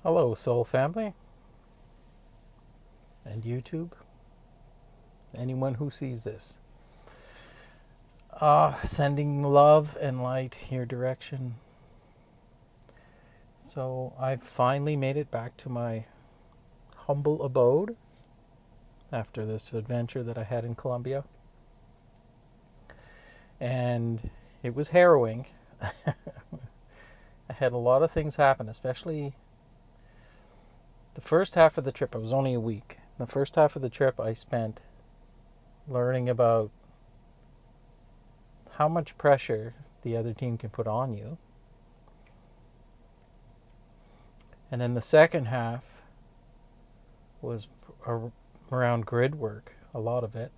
Hello, Soul Family and YouTube. Anyone who sees this. Sending love and light your direction. So I finally made it back to my humble abode after this adventure that I had in Colombia. And it was harrowing. I had a lot of things happen, especially the first half of the trip. I was only a week. The first half of the trip I spent learning about how much pressure the other team can put on you. And then the second half was around grid work, a lot of it,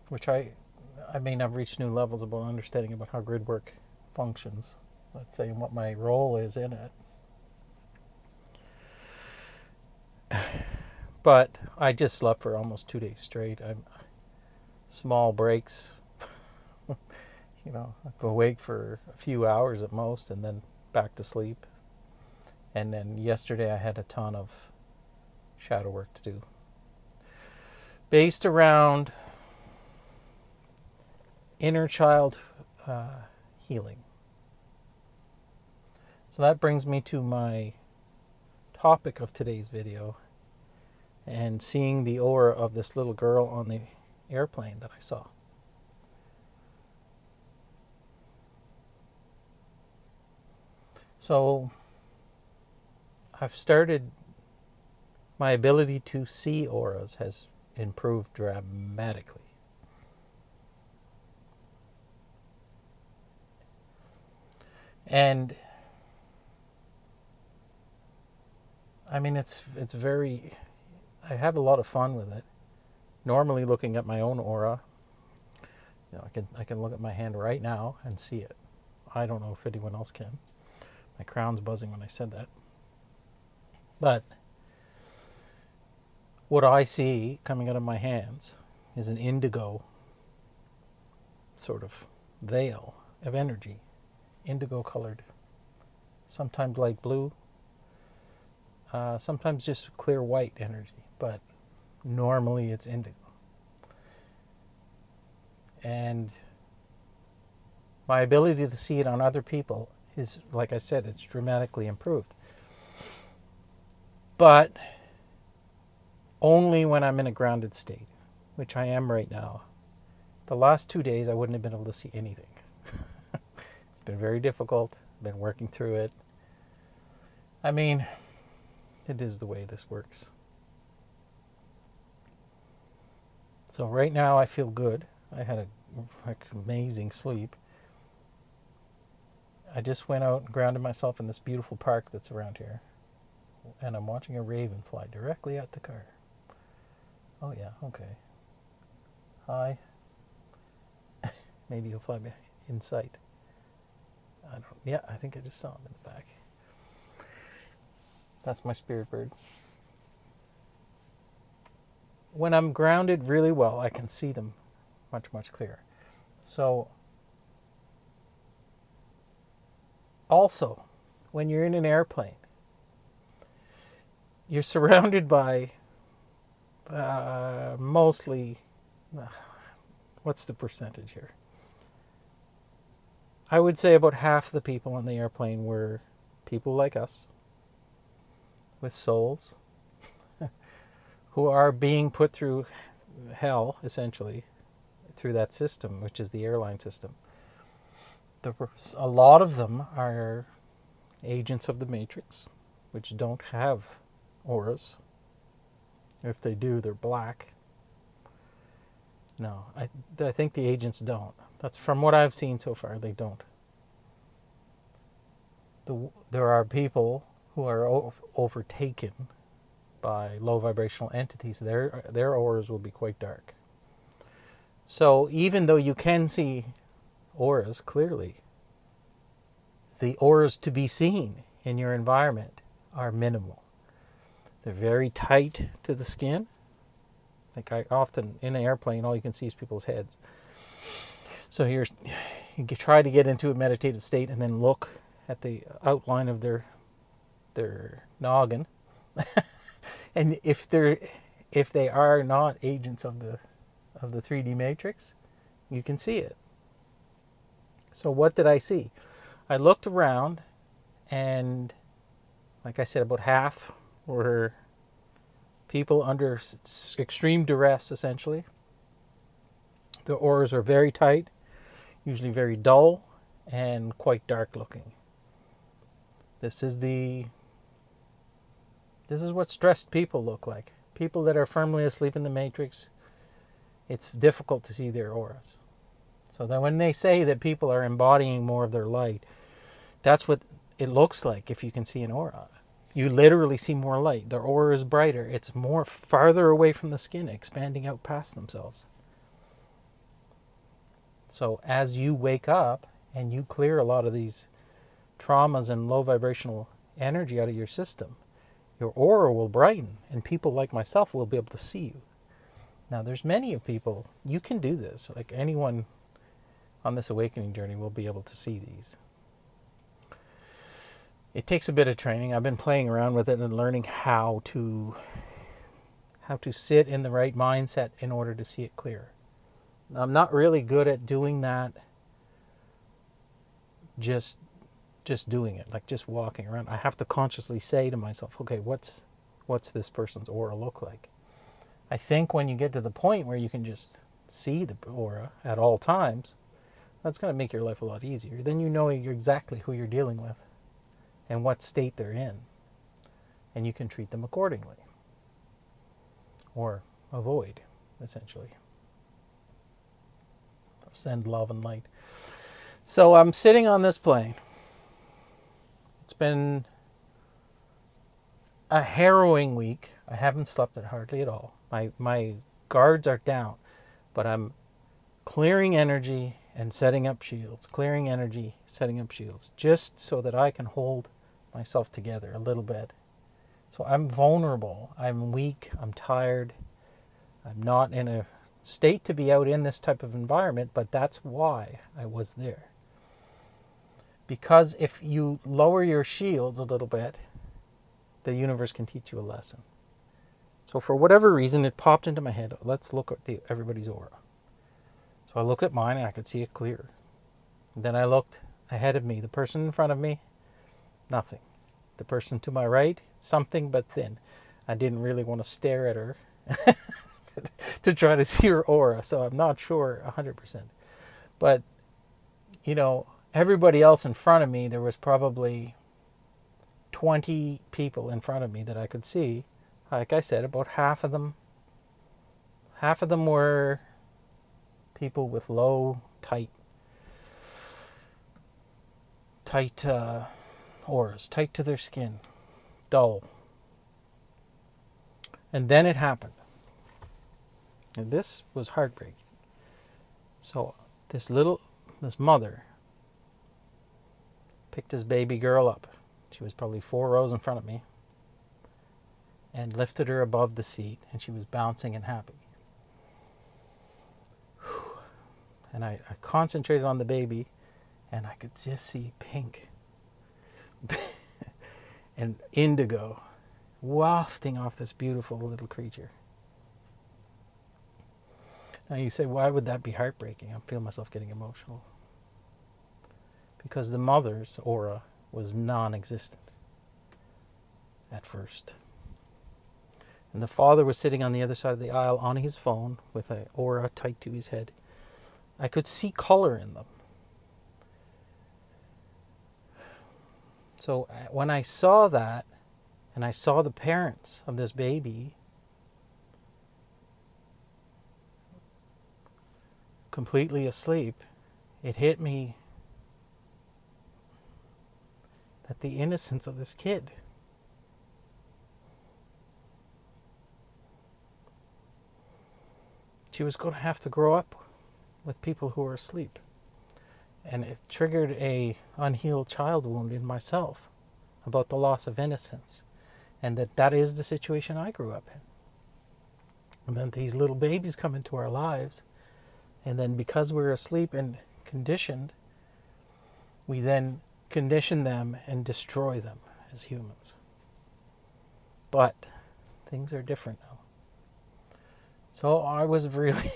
which I've reached new levels about understanding about how grid work functions, let's say, and what my role is in it. But I just slept for almost 2 days straight. Small breaks, I'm awake for a few hours at most and then back to sleep. And then yesterday I had a ton of shadow work to do, based around inner child healing. So that brings me to my topic of today's video, and seeing the aura of this little girl on the airplane that I saw. So I've started, my ability to see auras has improved dramatically. And it's very, I have a lot of fun with it. Normally looking at my own aura, I can look at my hand right now and see it. I don't know if anyone else can. My crown's buzzing when I said that. But what I see coming out of my hands is an indigo sort of veil of energy, indigo colored, sometimes light blue, sometimes just clear white energy, but normally it's indigo. And my ability to see it on other people is, like I said, it's dramatically improved. But only when I'm in a grounded state, which I am right now. The last 2 days I wouldn't have been able to see anything. It's been very difficult. I've been working through it. It is the way this works. So right now I feel good. I had an amazing sleep. I just went out and grounded myself in this beautiful park that's around here. And I'm watching a raven fly directly at the car. Oh yeah, okay. Hi. Maybe he'll fly in sight. I think I just saw him in the back. That's my spirit bird. When I'm grounded really well, I can see them much, much clearer. So, also, when you're in an airplane, you're surrounded by mostly, what's the percentage here? I would say about half the people on the airplane were people like us, with souls, who are being put through hell, essentially, through that system, which is the airline system. A lot of them are agents of the Matrix, which don't have auras. If they do, they're black. No, I think the agents don't. That's from what I've seen so far, they don't. There are people who are overtaken by low vibrational entities. Their auras will be quite dark. So even though you can see auras clearly, the auras to be seen in your environment are minimal. They're very tight to the skin. Like I often, in an airplane, all you can see is people's heads. So you try to get into a meditative state and then look at the outline of their their noggin. And if they are not agents of the 3D matrix, you can see it. So what did I see? I looked around, and like I said, about half were people under extreme duress, essentially. The auras are very tight, usually very dull, and quite dark looking. This is what stressed people look like. People that are firmly asleep in the matrix, it's difficult to see their auras. So that when they say that people are embodying more of their light, that's what it looks like if you can see an aura. You literally see more light. Their aura is brighter. It's more farther away from the skin, expanding out past themselves. So as you wake up and you clear a lot of these traumas and low vibrational energy out of your system, your aura will brighten, and people like myself will be able to see you. Now, there's many of people, you can do this. Like anyone on this awakening journey will be able to see these. It takes a bit of training. I've been playing around with it and learning how to sit in the right mindset in order to see it clear. I'm not really good at doing that just doing it, like just walking around. I have to consciously say to myself, okay, what's this person's aura look like? I think when you get to the point where you can just see the aura at all times, that's going to make your life a lot easier. Then you know exactly who you're dealing with and what state they're in, and you can treat them accordingly, or avoid, essentially. Send love and light. So I'm sitting on this plane. It's been a harrowing week. I haven't slept hardly at all. My guards are down, but I'm clearing energy and setting up shields, clearing energy, setting up shields, just so that I can hold myself together a little bit. So I'm vulnerable, I'm weak, I'm tired, I'm not in a state to be out in this type of environment, but that's why I was there. Because if you lower your shields a little bit, the universe can teach you a lesson. So for whatever reason, it popped into my head, let's look at everybody's aura. So I looked at mine and I could see it clear. And then I looked ahead of me, the person in front of me, nothing. The person to my right, something but thin. I didn't really want to stare at her to try to see her aura, so I'm not sure 100%. But, everybody else in front of me, there was probably 20 people in front of me that I could see. Like I said, about half of them were people with low, tight auras, tight to their skin, dull. And then it happened. And this was heartbreaking. So this mother picked this baby girl up. She was probably 4 rows in front of me, and lifted her above the seat, and she was bouncing and happy. And I concentrated on the baby, and I could just see pink and indigo wafting off this beautiful little creature. Now you say, why would that be heartbreaking? I feel myself getting emotional. Because the mother's aura was non-existent at first. And the father was sitting on the other side of the aisle on his phone with an aura tight to his head. I could see color in them. So when I saw that, and I saw the parents of this baby completely asleep, it hit me that the innocence of this kid, she was going to have to grow up with people who were asleep. And it triggered a unhealed child wound in myself about the loss of innocence. And that is the situation I grew up in. And then these little babies come into our lives. And then because we're asleep and conditioned, we then condition them and destroy them as humans. But things are different now. So I was really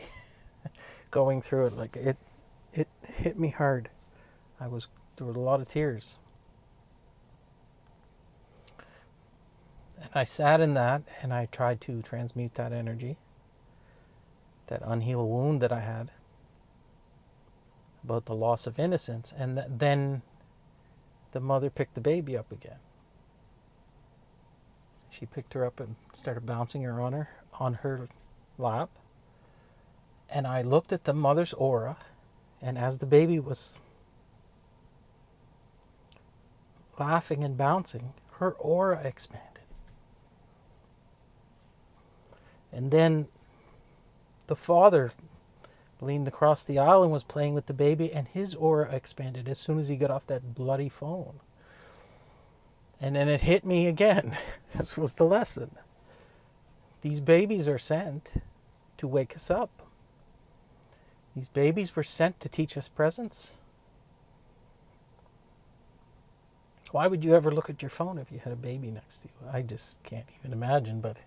going through it. Like it hit me hard. There were a lot of tears. And I sat in that and I tried to transmute that energy, that unhealed wound that I had about the loss of innocence. And then the mother picked the baby up again. She picked her up and started bouncing her on her lap. And I looked at the mother's aura, and as the baby was laughing and bouncing, her aura expanded. And then the father leaned across the aisle and was playing with the baby, and his aura expanded as soon as he got off that bloody phone. And then it hit me again. This was the lesson. These babies are sent to wake us up. These babies were sent to teach us presence. Why would you ever look at your phone if you had a baby next to you? I just can't even imagine, but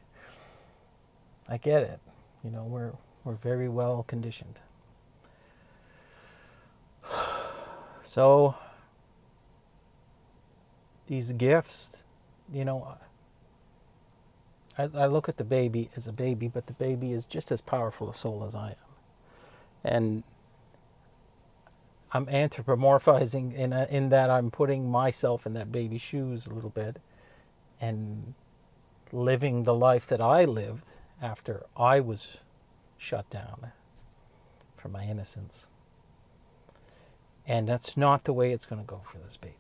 I get it. You know, we're very well conditioned. So these gifts, you know, I look at the baby as a baby, but the baby is just as powerful a soul as I am. And I'm anthropomorphizing in that I'm putting myself in that baby's shoes a little bit and living the life that I lived after I was shut down for my innocence. And that's not the way it's going to go for this baby.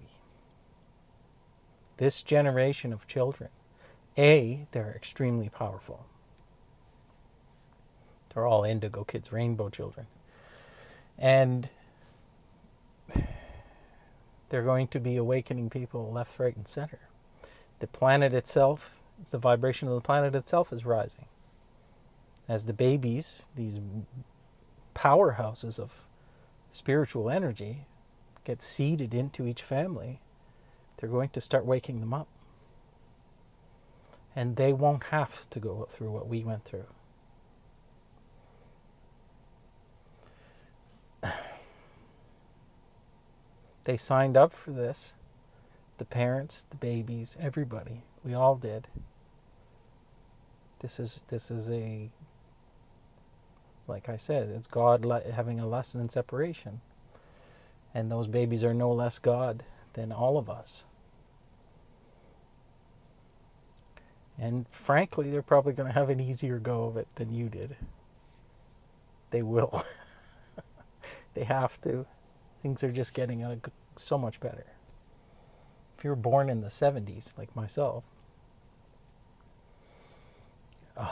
This generation of children, they're extremely powerful. They're all indigo kids, rainbow children. And they're going to be awakening people left, right, and center. The planet itself, the vibration of the planet itself is rising. As the babies, these powerhouses of spiritual energy, get seeded into each family, they're going to start waking them up. And they won't have to go through what we went through. They signed up for this. The parents, the babies, everybody. We all did. This is a, like I said, it's God having a lesson in separation. And those babies are no less God than all of us. And frankly, they're probably going to have an easier go of it than you did. They will. They have to. Things are just getting so much better. If you were born in the 70s, like myself, you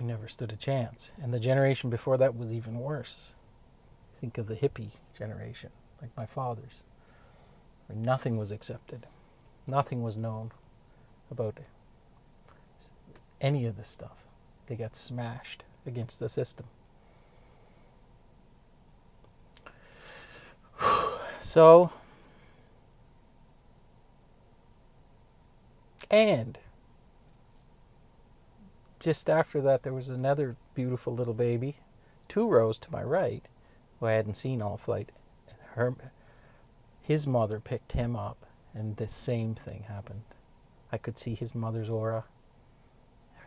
never stood a chance. And the generation before that was even worse. Think of the hippie generation, like my father's, where nothing was accepted. Nothing was known about any of this stuff. They got smashed against the system. So, and just after that, there was another beautiful little baby, 2 rows to my right, who I hadn't seen all flight. His mother picked him up, and the same thing happened. I could see his mother's aura.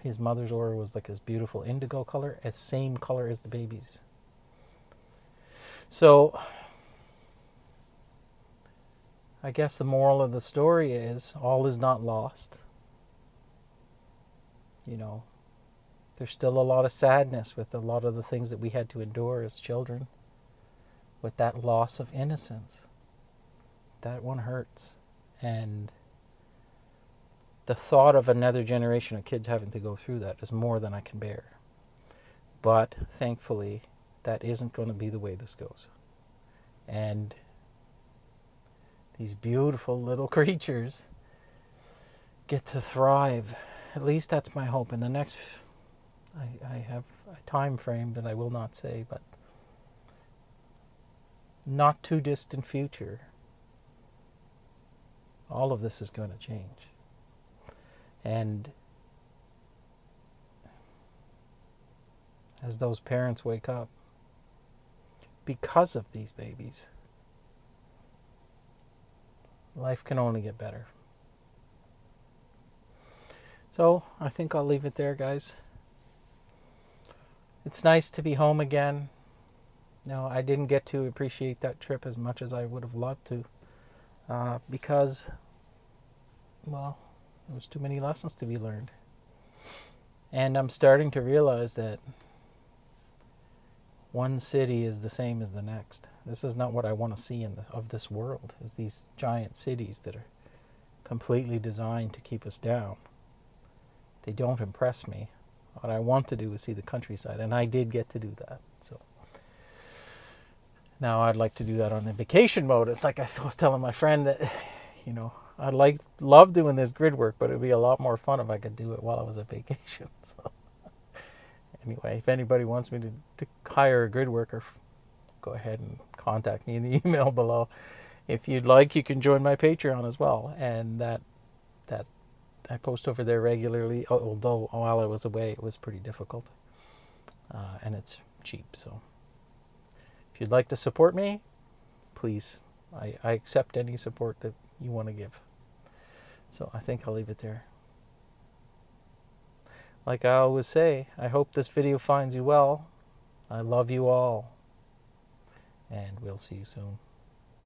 His mother's aura was like this beautiful indigo color, as same color as the baby's. So, I guess the moral of the story is all is not lost. You know, there's still a lot of sadness with a lot of the things that we had to endure as children, with that loss of innocence. That one hurts. And the thought of another generation of kids having to go through that is more than I can bear. But thankfully, that isn't going to be the way this goes. And these beautiful little creatures get to thrive. At least that's my hope. In the next, I have a time frame that I will not say, but not too distant future, all of this is going to change. And as those parents wake up because of these babies. Life can only get better. So I think I'll leave it there, guys. It's nice to be home again. No, I didn't get to appreciate that trip as much as I would have loved to, because, well, there was too many lessons to be learned. And I'm starting to realize that one city is the same as the next. This is not what I want to see of this world, is these giant cities that are completely designed to keep us down. They don't impress me. What I want to do is see the countryside, and I did get to do that. So now I'd like to do that on a vacation mode. It's like I was telling my friend that, I'd love doing this grid work, but it'd be a lot more fun if I could do it while I was on vacation. So anyway, if anybody wants me to hire a grid worker, go ahead and contact me in the email below. If you'd like, you can join my Patreon as well, and that I post over there regularly, although while I was away it was pretty difficult, and it's cheap. So if you'd like to support me, please, I accept any support that you want to give. So I think I'll leave it there. Like I always say, I hope this video finds you well. I love you all, and we'll see you soon.